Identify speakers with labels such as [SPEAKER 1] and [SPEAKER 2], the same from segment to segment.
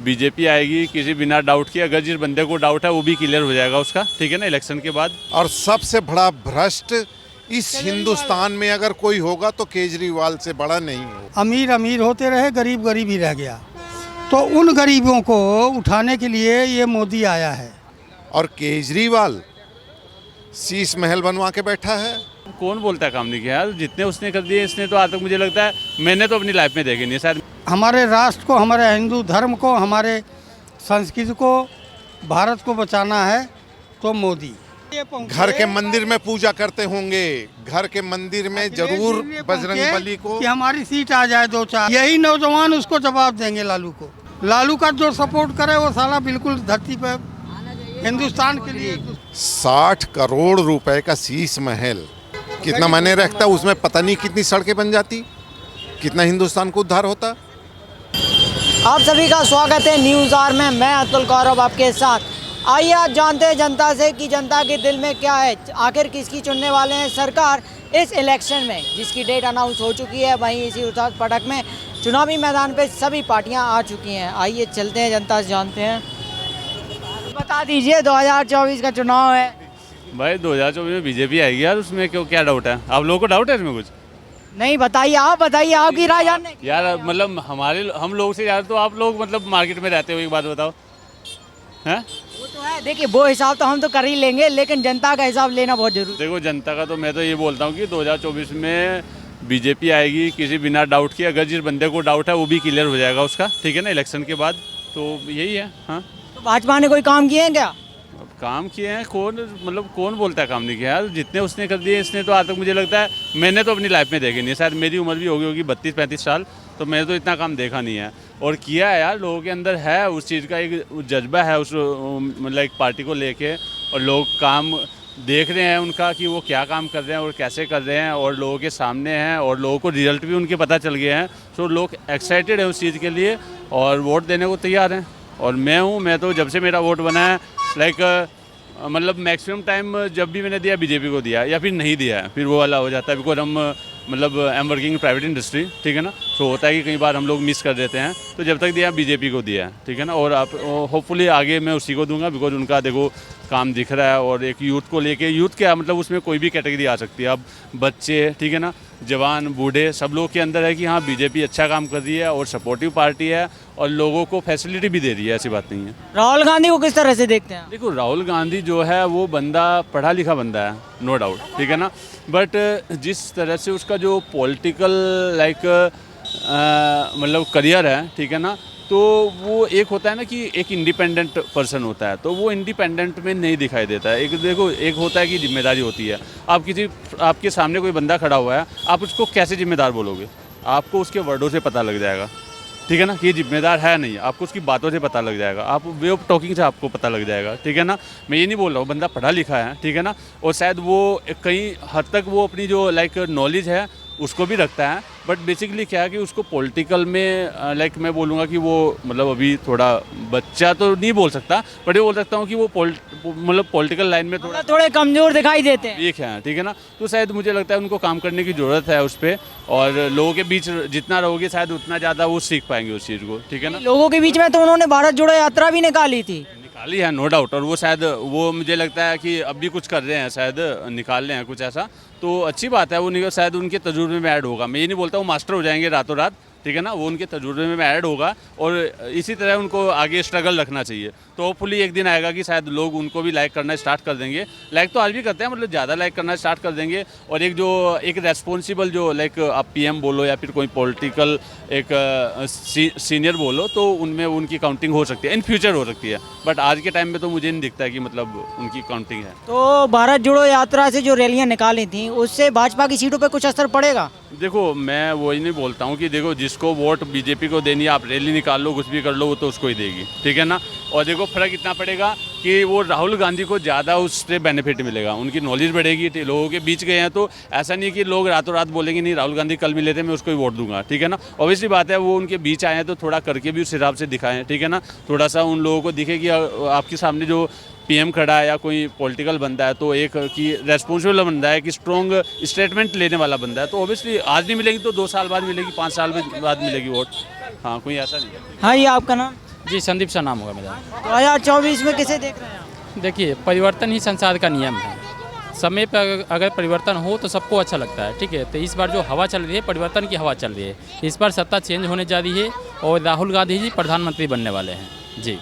[SPEAKER 1] BJP आएगी किसी बिना डाउट के। अगर जिस बंदे को डाउट है वो भी क्लियर हो जाएगा उसका, ठीक है ना, इलेक्शन के बाद।
[SPEAKER 2] और सबसे बड़ा भ्रष्ट इस हिंदुस्तान में अगर कोई होगा तो केजरीवाल से बड़ा नहीं होगा।
[SPEAKER 3] अमीर अमीर होते रहे, गरीब गरीब ही रह गया। तो उन गरीबों को उठाने के लिए ये मोदी आया है।
[SPEAKER 2] और केजरीवाल शीश महल बनवा के बैठा है।
[SPEAKER 1] कौन बोलता है काम नहीं किया यार? जितने उसने कर दिए इसने तो आज तक मुझे लगता है मैंने तो अपनी लाइफ में देखे नहीं शायद।
[SPEAKER 3] हमारे राष्ट्र को, हमारे हिंदू धर्म को, हमारे संस्कृति को, भारत को बचाना है तो मोदी।
[SPEAKER 2] घर के मंदिर में पूजा करते होंगे, घर के मंदिर में जरूर बजरंग बली को
[SPEAKER 3] कि हमारी सीट आ जाए 2-4। यही नौजवान उसको जवाब देंगे लालू को। लालू का जो सपोर्ट करे वो साला बिल्कुल धरती पर हिंदुस्तान के लिए
[SPEAKER 2] 60 करोड़ रुपए का शीश महल कितना मायने रखता, उसमें पता नहीं कितनी सड़कें बन जाती, कितना हिंदुस्तान को उद्धार होता।
[SPEAKER 4] आप सभी का स्वागत है न्यूज़ आवर में। मैं अतुल गौरव आपके साथ। आइए आज जानते हैं जनता से कि जनता के दिल में क्या है, आखिर किसकी चुनने वाले हैं सरकार इस इलेक्शन में, जिसकी डेट अनाउंस हो चुकी है। वहीं इसी उठाक पटक में चुनावी मैदान पे सभी पार्टियां आ चुकी हैं। आइए चलते हैं जनता से जानते हैं। बता दीजिए 2024 का चुनाव है
[SPEAKER 1] भाई, 2024 में बीजेपी आएगी यार, उसमें क्यों क्या डाउट है? आप लोगों को डाउट है इसमें कुछ?
[SPEAKER 4] नहीं, बताइए, आप बताइए आपकी राय जानने की।
[SPEAKER 1] यार मतलब हम लोग से यार तो आप लोग मतलब मार्केट में रहते हो, एक बात बताओ हैं?
[SPEAKER 4] वो तो है, देखिए वो हिसाब तो हम तो कर ही लेंगे, लेकिन जनता का हिसाब लेना बहुत जरूरी है।
[SPEAKER 1] देखो जनता का तो मैं तो ये बोलता हूँ कि 2024 में बीजेपी आएगी किसी बिना डाउट के। अगर जिस बंदे को डाउट है वो भी क्लियर हो जाएगा उसका, ठीक है ना, इलेक्शन के बाद। तो यही है। हाँ,
[SPEAKER 4] तो भाजपा ने कोई काम किए हैं क्या?
[SPEAKER 1] अब काम किए हैं कौन बोलता है काम नहीं किया यार? जितने उसने कर दिए इसने तो आज तक मुझे लगता है मैंने तो अपनी लाइफ में देखे नहीं। शायद मेरी उम्र भी होगी 32-35 साल, तो मैंने तो इतना काम देखा नहीं है। और किया है यार, लोगों के अंदर है उस चीज़ का एक जज्बा है उस मतलब एक पार्टी को लेके, और लोग काम देख रहे हैं उनका कि वो क्या काम कर रहे हैं और कैसे कर रहे हैं, और लोगों के सामने हैं और लोगों को रिजल्ट भी उनके पता चल गए हैं। तो लोग एक्साइटेड हैं उस चीज़ के लिए और वोट देने को तैयार हैं। और मैं तो जब से मेरा वोट बना है मतलब मैक्सिमम टाइम जब भी मैंने दिया बीजेपी को दिया, या फिर नहीं दिया है, फिर वो वाला हो जाता है। बिकॉज हम मतलब I am working private industry, ठीक है ना, तो होता है कि कई बार हम लोग मिस कर देते हैं। तो जब तक दिया बीजेपी को दिया है, ठीक है ना, और आप होपफुली आगे मैं उसी को दूंगा। बिकॉज उनका देखो काम दिख रहा है, और एक यूथ को लेके, यूथ क्या मतलब उसमें कोई भी कैटेगरी आ सकती है। अब बच्चे, ठीक है ना, जवान, बूढ़े, सब लोग के अंदर है कि हाँ बीजेपी अच्छा काम कर रही है और सपोर्टिव पार्टी है और लोगों को फैसिलिटी भी दे रही है, ऐसी बात नहीं है।
[SPEAKER 4] राहुल गांधी को किस तरह से देखते हैं?
[SPEAKER 1] देखो राहुल गांधी जो है वो बंदा पढ़ा लिखा बंदा है, नो डाउट, ठीक है ना, बट जिस तरह से उसका जो पॉलिटिकल मतलब करियर है, ठीक है ना, तो वो एक होता है ना कि एक इंडिपेंडेंट पर्सन होता है, तो वो इंडिपेंडेंट में नहीं दिखाई देता है। एक देखो, एक होता है कि जिम्मेदारी होती है। आपके सामने कोई बंदा खड़ा हुआ है, आप उसको कैसे जिम्मेदार बोलोगे? आपको उसके वर्डों से पता लग जाएगा, ठीक है ना, कि ये जिम्मेदार है नहीं। आपको उसकी बातों से पता लग जाएगा, आप वे ऑफ टॉकिंग से आपको पता लग जाएगा, ठीक है ना। मैं ये नहीं बोल रहा हूँ बंदा पढ़ा लिखा है, ठीक है ना, और शायद वो कई हद तक वो अपनी जो नॉलेज है उसको भी रखता है, बट बेसिकली क्या है कि उसको पॉलिटिकल में मैं बोलूँगा कि वो मतलब अभी थोड़ा बच्चा तो नहीं बोल सकता, बट ये बोल सकता हूँ कि वो पॉलिटिकल लाइन में
[SPEAKER 4] थोड़े कमज़ोर दिखाई देते हैं,
[SPEAKER 1] वीक है, ठीक है ना। तो शायद मुझे लगता है उनको काम करने की ज़रूरत है उस पर, और लोगों के बीच जितना रहोगे शायद उतना ज़्यादा वो सीख पाएंगे उस चीज़ को, ठीक है ना।
[SPEAKER 4] लोगों के बीच में तो उन्होंने भारत जोड़ो यात्रा भी निकाली थी।
[SPEAKER 1] निकाली है, नो डाउट, और वो शायद वो मुझे लगता है कि अब भी कुछ कर रहे हैं, शायद निकाल रहे हैं कुछ ऐसा, तो अच्छी बात है। वो शायद उनके तजुर्बे में ऐड होगा। मैं ये नहीं बोलता वो मास्टर हो जाएंगे रातों रात, ठीक है ना, वो उनके तजुर्बे में ऐड होगा, और इसी तरह उनको आगे स्ट्रगल रखना चाहिए। तो होपफुली एक दिन आएगा कि शायद लोग उनको भी लाइक करना स्टार्ट कर देंगे। लाइक तो आज भी करते हैं, मतलब ज़्यादा लाइक करना स्टार्ट कर देंगे। और एक रेस्पॉन्सिबल जो आप पीएम बोलो या फिर कोई पॉलिटिकल एक सीनियर बोलो, तो उनमें उनकी काउंटिंग हो सकती है, इन फ्यूचर हो सकती है, बट आज के टाइम में तो मुझे नहीं दिखता है कि मतलब उनकी काउंटिंग है।
[SPEAKER 4] तो भारत जोड़ो यात्रा से जो रैलियाँ निकाली थी उससे भाजपा की सीटों पर कुछ असर पड़ेगा?
[SPEAKER 1] देखो मैं वही नहीं बोलता हूँ कि देखो जिसको वोट बीजेपी को देनी है, आप रैली निकाल लो, कुछ भी कर लो, वो तो उसको ही देगी, ठीक है ना। और देखो फर्क इतना पड़ेगा कि वो राहुल गांधी को ज़्यादा उससे बेनिफिट मिलेगा, उनकी नॉलेज बढ़ेगी, लोगों के बीच गए हैं, तो ऐसा नहीं कि लोग रातों रात बोलेंगे नहीं राहुल गांधी कल मिले थे मैं उसको ही वोट दूंगा, ठीक है ना। ऑब्वियसली बात है, वो उनके बीच आए हैं तो थोड़ा करके भी उस हिसाब से दिखाएं, ठीक है ना। थोड़ा सा उन लोगों को दिखे कि आपके सामने जो पीएम खड़ा है या कोई पॉलिटिकल बंदा है, तो एक कि रेस्पॉन्सिबल बंदा है, कि स्ट्रॉन्ग स्टेटमेंट लेने वाला बंदा है, तो ऑब्वियसली आज नहीं मिलेगी तो 2 साल बाद मिलेगी, 5 साल बाद मिलेगी वोट। हाँ, कोई ऐसा नहीं है।
[SPEAKER 4] हाँ, ये आपका नाम?
[SPEAKER 5] जी संदीप शाह नाम होगा मेरा।
[SPEAKER 4] 2024 में किसे देख रहे हैं आप?
[SPEAKER 5] देखिए परिवर्तन ही संसार का नियम है। समय पर अगर परिवर्तन हो तो सबको अच्छा लगता है, ठीक है। तो इस बार जो हवा चल रही है परिवर्तन की हवा चल रही है। इस बार सत्ता चेंज होने जा रही है और राहुल गांधी जी प्रधानमंत्री बनने वाले हैं जी।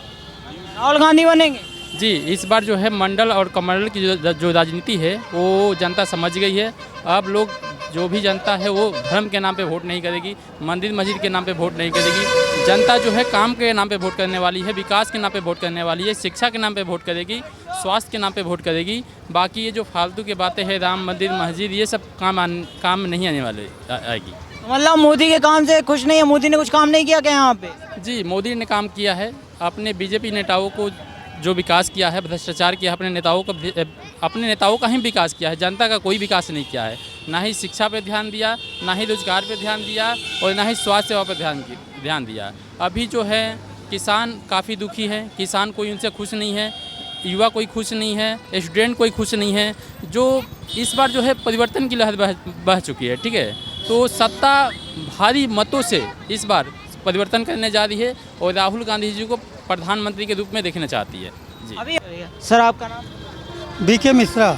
[SPEAKER 4] राहुल गांधी बनेंगे?
[SPEAKER 5] जी इस बार जो है मंडल और कमंडल की जो राजनीति है वो जनता समझ गई है। अब लोग जो भी जनता है वो धर्म के नाम पे वोट नहीं करेगी, मंदिर मस्जिद के नाम पे वोट नहीं करेगी। जनता जो है काम के नाम पे वोट करने वाली है, विकास के नाम पे वोट करने वाली है, शिक्षा के नाम पे वोट करेगी, स्वास्थ्य के नाम पे वोट करेगी। बाकी ये जो फालतू की बातें हैं राम मंदिर मस्जिद ये सब काम नहीं आने वाले आएगी।
[SPEAKER 4] मतलब मोदी के काम से खुश नहीं है? मोदी ने कुछ काम नहीं किया क्या यहाँ पे?
[SPEAKER 5] जी मोदी ने काम किया है। अपने बीजेपी नेताओं को जो विकास किया है, भ्रष्टाचार किया है, अपने नेताओं का ही विकास किया है, जनता का कोई विकास नहीं किया है। ना ही शिक्षा पे ध्यान दिया, ना ही रोजगार पे ध्यान दिया और ना ही स्वास्थ्य सेवा पे ध्यान दिया। अभी जो है किसान काफ़ी दुखी है, किसान कोई उनसे खुश नहीं है, युवा कोई खुश नहीं है, स्टूडेंट कोई खुश नहीं है। जो इस बार जो है परिवर्तन की लहर बह चुकी है, ठीक है। तो सत्ता भारी मतों से इस बार परिवर्तन करने जा रही है और राहुल गांधी जी को प्रधानमंत्री के रूप में देखना चाहती है जी।
[SPEAKER 4] अभी सर आपका नाम?
[SPEAKER 3] बीके मिश्रा।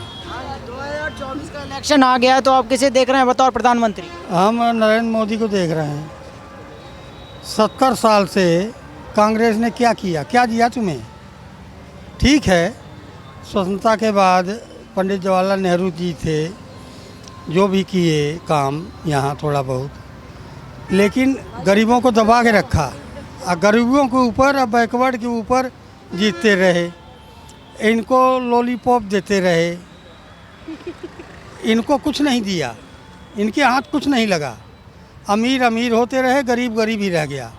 [SPEAKER 4] 2024 का इलेक्शन आ गया है तो आप किसे देख रहे हैं बतौर प्रधानमंत्री?
[SPEAKER 3] हम नरेंद्र मोदी को देख रहे हैं। 70 साल से कांग्रेस ने क्या किया, क्या दिया तुम्हें? ठीक है स्वतंत्रता के बाद पंडित जवाहरलाल नेहरू जी थे जो भी किए काम यहाँ थोड़ा बहुत, लेकिन गरीबों को दबा के रखा। गरीबों के ऊपर और बैकवर्ड के ऊपर जीतते रहे, इनको लॉलीपॉप देते रहे, इनको कुछ नहीं दिया, इनके हाथ कुछ नहीं लगा। अमीर अमीर होते रहे, गरीब गरीब ही रह गया।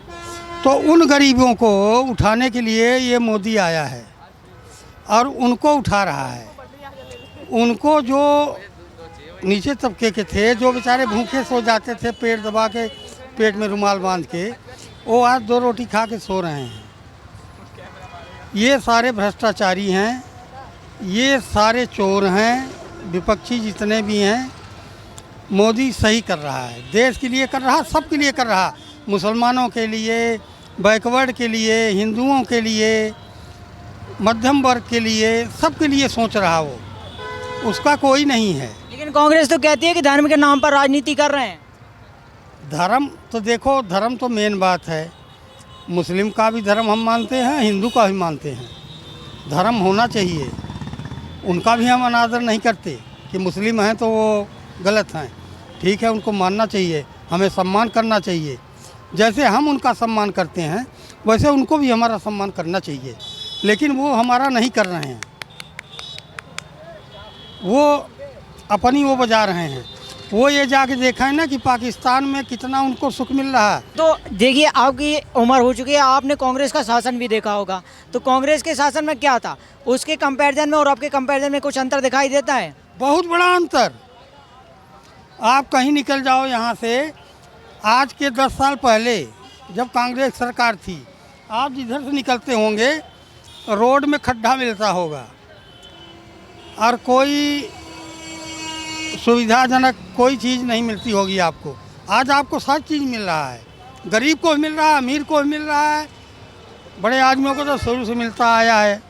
[SPEAKER 3] तो उन गरीबों को उठाने के लिए ये मोदी आया है और उनको उठा रहा है। उनको जो नीचे तबके के थे, जो बेचारे भूखे सो जाते थे पेट दबा के, पेट में रुमाल बांध के, वो आज 2 रोटी खा के सो रहे हैं। ये सारे भ्रष्टाचारी हैं, ये सारे चोर हैं, विपक्षी जितने भी हैं। मोदी सही कर रहा है, देश के लिए कर रहा, सबके लिए कर रहा, मुसलमानों के लिए, बैकवर्ड के लिए, हिंदुओं के लिए, मध्यम वर्ग के लिए, सबके लिए सोच रहा वो, उसका कोई नहीं है।
[SPEAKER 4] लेकिन कांग्रेस तो कहती है कि धर्म के नाम पर राजनीति कर रहे हैं।
[SPEAKER 3] धर्म तो देखो, धर्म तो मेन बात है। मुस्लिम का भी धर्म हम मानते हैं, हिंदू का भी मानते हैं। धर्म होना चाहिए, उनका भी हम अनादर नहीं करते कि मुस्लिम हैं तो वो गलत हैं। ठीक है, उनको मानना चाहिए, हमें सम्मान करना चाहिए। जैसे हम उनका सम्मान करते हैं वैसे उनको भी हमारा सम्मान करना चाहिए। लेकिन वो हमारा नहीं कर रहे हैं, वो अपनी वो बजा रहे हैं। वो ये जाके देखा है ना कि पाकिस्तान में कितना उनको सुख मिल रहा है।
[SPEAKER 4] तो देखिए आपकी उम्र हो चुकी है, आपने कांग्रेस का शासन भी देखा होगा, तो कांग्रेस के शासन में क्या था, उसके कंपैरिजन में और आपके कंपैरिजन में कुछ अंतर दिखाई देता है?
[SPEAKER 3] बहुत बड़ा अंतर। आप कहीं निकल जाओ यहाँ से, आज के 10 साल पहले जब कांग्रेस सरकार थी, आप जिधर से निकलते होंगे रोड में खड्डा मिलता होगा और कोई सुविधाजनक कोई चीज़ नहीं मिलती होगी आपको। आज आपको सब चीज़ मिल रहा है, गरीब को भी मिल रहा है, अमीर को भी मिल रहा है, बड़े आदमियों को तो शुरू से मिलता आया है,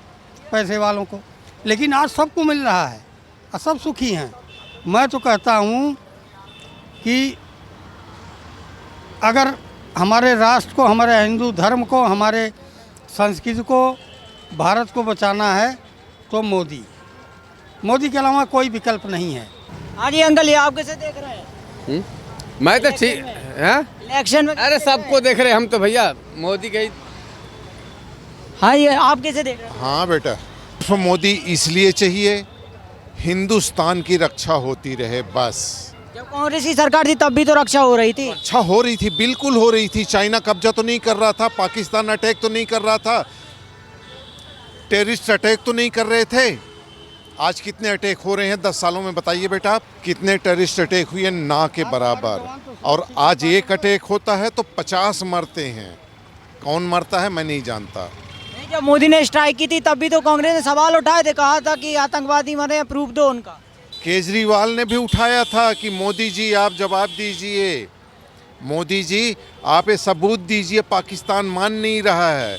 [SPEAKER 3] पैसे वालों को, लेकिन आज सबको मिल रहा है और सब सुखी हैं। मैं तो कहता हूँ कि अगर हमारे राष्ट्र को, हमारे हिंदू धर्म को, हमारे संस्कृति को, भारत को बचाना है तो मोदी के अलावा कोई विकल्प नहीं है।
[SPEAKER 4] हाँ जी अंकल, ये आप कैसे देख रहे हैं?
[SPEAKER 6] मैं तो ठीक है।
[SPEAKER 4] इलेक्शन में
[SPEAKER 6] अरे सबको देख रहे हम तो भैया मोदी के।
[SPEAKER 4] हाँ, ये आप कैसे देख रहे हैं?
[SPEAKER 2] हाँ बेटा, तो मोदी इसलिए चाहिए हिंदुस्तान की रक्षा होती रहे बस।
[SPEAKER 4] जब कांग्रेस की सरकार थी तब भी तो रक्षा हो रही थी।
[SPEAKER 2] अच्छा हो रही थी, बिल्कुल हो रही थी। चाइना कब्जा तो नहीं कर रहा था, पाकिस्तान अटैक तो नहीं कर रहा था, टेररिस्ट अटैक तो नहीं कर रहे थे। आज कितने अटैक हो रहे हैं 10 सालों में, बताइए बेटा आप, कितने टेररिस्ट अटैक हुए? ना के बराबर। और आज एक अटैक होता है तो 50 मरते हैं। कौन मरता है मैं नहीं जानता।
[SPEAKER 4] जब मोदी ने स्ट्राइक की थी तब भी तो कांग्रेस ने सवाल उठाए थे, कहा था कि आतंकवादी मरे, प्रूफ दो उनका।
[SPEAKER 2] केजरीवाल ने भी उठाया था कि मोदी जी आप जवाब दीजिए, मोदी जी आप ये सबूत दीजिए, पाकिस्तान मान नहीं रहा है।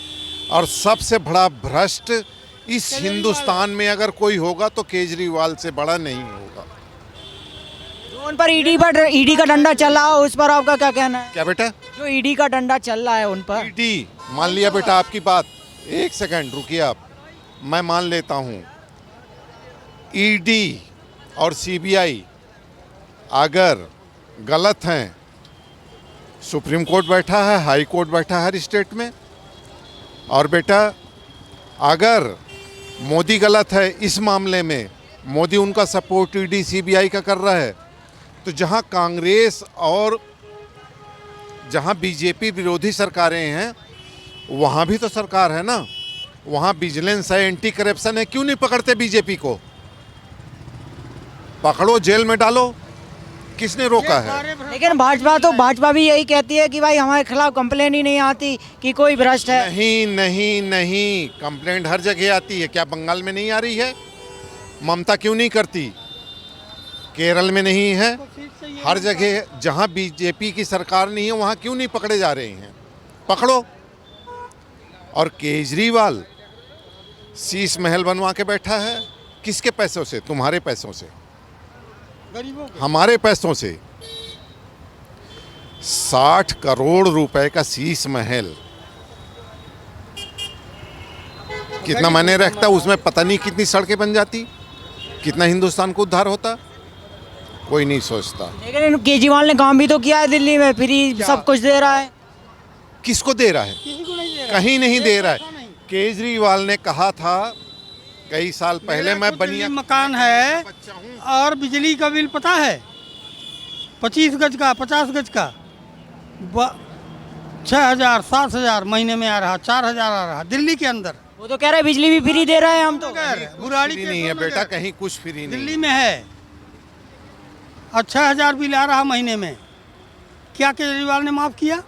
[SPEAKER 2] और सबसे बड़ा भ्रष्ट इस हिंदुस्तान में अगर कोई होगा तो केजरीवाल से बड़ा नहीं होगा।
[SPEAKER 4] जो उन पर ईडी का डंडा चला उस पर आपका क्या कहना है?
[SPEAKER 2] क्या बेटा?
[SPEAKER 4] जो ईडी का डंडा चल रहा है उन पर।
[SPEAKER 2] ईडी मान लिया बेटा आपकी बात, एक सेकंड रुकिए आप, मैं मान लेता हूँ ईडी और सीबीआई अगर गलत हैं, सुप्रीम कोर्ट बैठा है, हाई कोर्ट बैठा है हर स्टेट में, और बेटा अगर मोदी गलत है इस मामले में, मोदी उनका सपोर्ट ईडी सीबीआई का कर रहा है, तो जहां कांग्रेस और जहां बीजेपी विरोधी सरकारें हैं वहां भी तो सरकार है ना, वहां विजिलेंस है, एंटी करप्शन है, क्यों नहीं पकड़ते बीजेपी को? पकड़ो, जेल में डालो, किसने रोका है?
[SPEAKER 4] लेकिन भाजपा भी यही कहती है कि भाई हमारे खिलाफ कंप्लेन ही नहीं आती कि कोई भ्रष्ट है।
[SPEAKER 2] नहीं नहीं नहीं, कंप्लेंट हर जगह आती है। क्या बंगाल में नहीं आ रही है? ममता क्यों नहीं करती? केरल में नहीं है? हर जगह जहां बीजेपी की सरकार नहीं है वहां क्यों नहीं पकड़े जा रहे हैं? पकड़ो। और केजरीवाल शीश महल बनवा के बैठा है, किसके पैसों से? तुम्हारे पैसों से, हमारे पैसों से। 60 करोड़ रुपए का शीश महल कितना मायने रखता? उसमें पता नहीं कितनी सड़कें बन जाती, कितना हिंदुस्तान को उद्धार होता, कोई नहीं सोचता।
[SPEAKER 4] लेकिन केजरीवाल ने काम भी तो किया है दिल्ली में, फ्री सब कुछ दे रहा है।
[SPEAKER 2] किसको दे रहा है? कहीं नहीं दे रहा है। केजरीवाल ने कहा था कई साल पहले, मैं बनिया
[SPEAKER 3] मकान है और बिजली का बिल पता है 25 गज का, 50 गज का 6,000 7,000 महीने में आ रहा, 4,000 आ रहा दिल्ली के अंदर।
[SPEAKER 4] वो तो कह रहे बिजली भी फ्री दे रहे हैं हम तो।
[SPEAKER 3] बुराड़ी
[SPEAKER 2] फ्री नहीं है बेटा, कहीं कुछ फ्री नहीं।
[SPEAKER 3] दिल्ली में है और 6,000 बिल आ रहा महीने में। क्या केजरीवाल ने माफ़ किया?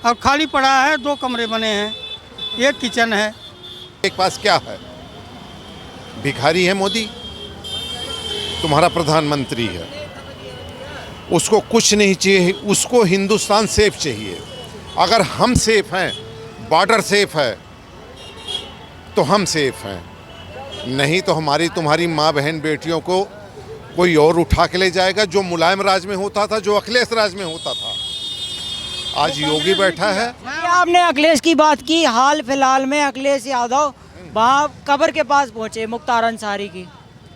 [SPEAKER 3] और खाली पड़ा है, 2 कमरे बने हैं, एक किचन है।
[SPEAKER 2] एक पास क्या है? भिखारी है मोदी, तुम्हारा प्रधानमंत्री है, उसको कुछ नहीं चाहिए, उसको हिंदुस्तान सेफ चाहिए। अगर हम सेफ हैं, बॉर्डर सेफ है, तो हम सेफ हैं, नहीं तो हमारी तुम्हारी माँ बहन बेटियों को कोई और उठा के ले जाएगा, जो मुलायम राज में होता था, जो अखिलेश राज में होता था। आज योगी बैठा है।
[SPEAKER 4] आपने अखिलेश की बात की, हाल फिलहाल में अखिलेश यादव वहाँ कब्र के पास पहुंचे मुख्तार अंसारी की,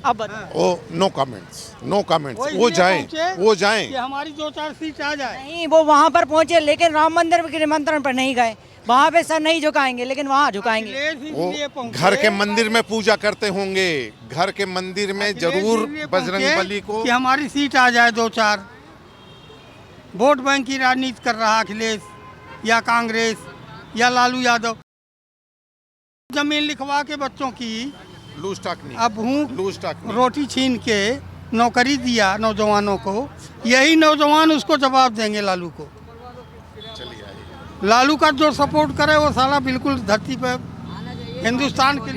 [SPEAKER 4] अब बताओ।
[SPEAKER 2] Oh no comments, no comments. वो जाएं, वो जाएं।
[SPEAKER 3] कि हमारी 2-4 सीट आ जाए।
[SPEAKER 4] नहीं, वो वहाँ पर पहुंचे लेकिन राम मंदिर के निमंत्रण पर नहीं गए। वहाँ पे सर नहीं झुकाएंगे लेकिन वहाँ झुकाएंगे।
[SPEAKER 2] वो घर के मंदिर में पूजा करते होंगे, घर के मंदिर में जरूर बजरंग बली को।
[SPEAKER 3] कि हमारी सीट आ जाए 2-4। वोट बैंक की राजनीति कर रहा अखिलेश या कांग्रेस या लालू यादव। जमीन लिखवा के बच्चों की
[SPEAKER 2] लूज टॉक नहीं,
[SPEAKER 3] अब
[SPEAKER 2] लूज टॉक नहीं।
[SPEAKER 3] रोटी छीन के नौकरी दिया नौजवानों को, यही नौजवान उसको जवाब देंगे लालू को।
[SPEAKER 2] चलिए आइए।
[SPEAKER 3] लालू का जो सपोर्ट करे वो साला बिल्कुल धरती पर हिंदुस्तान के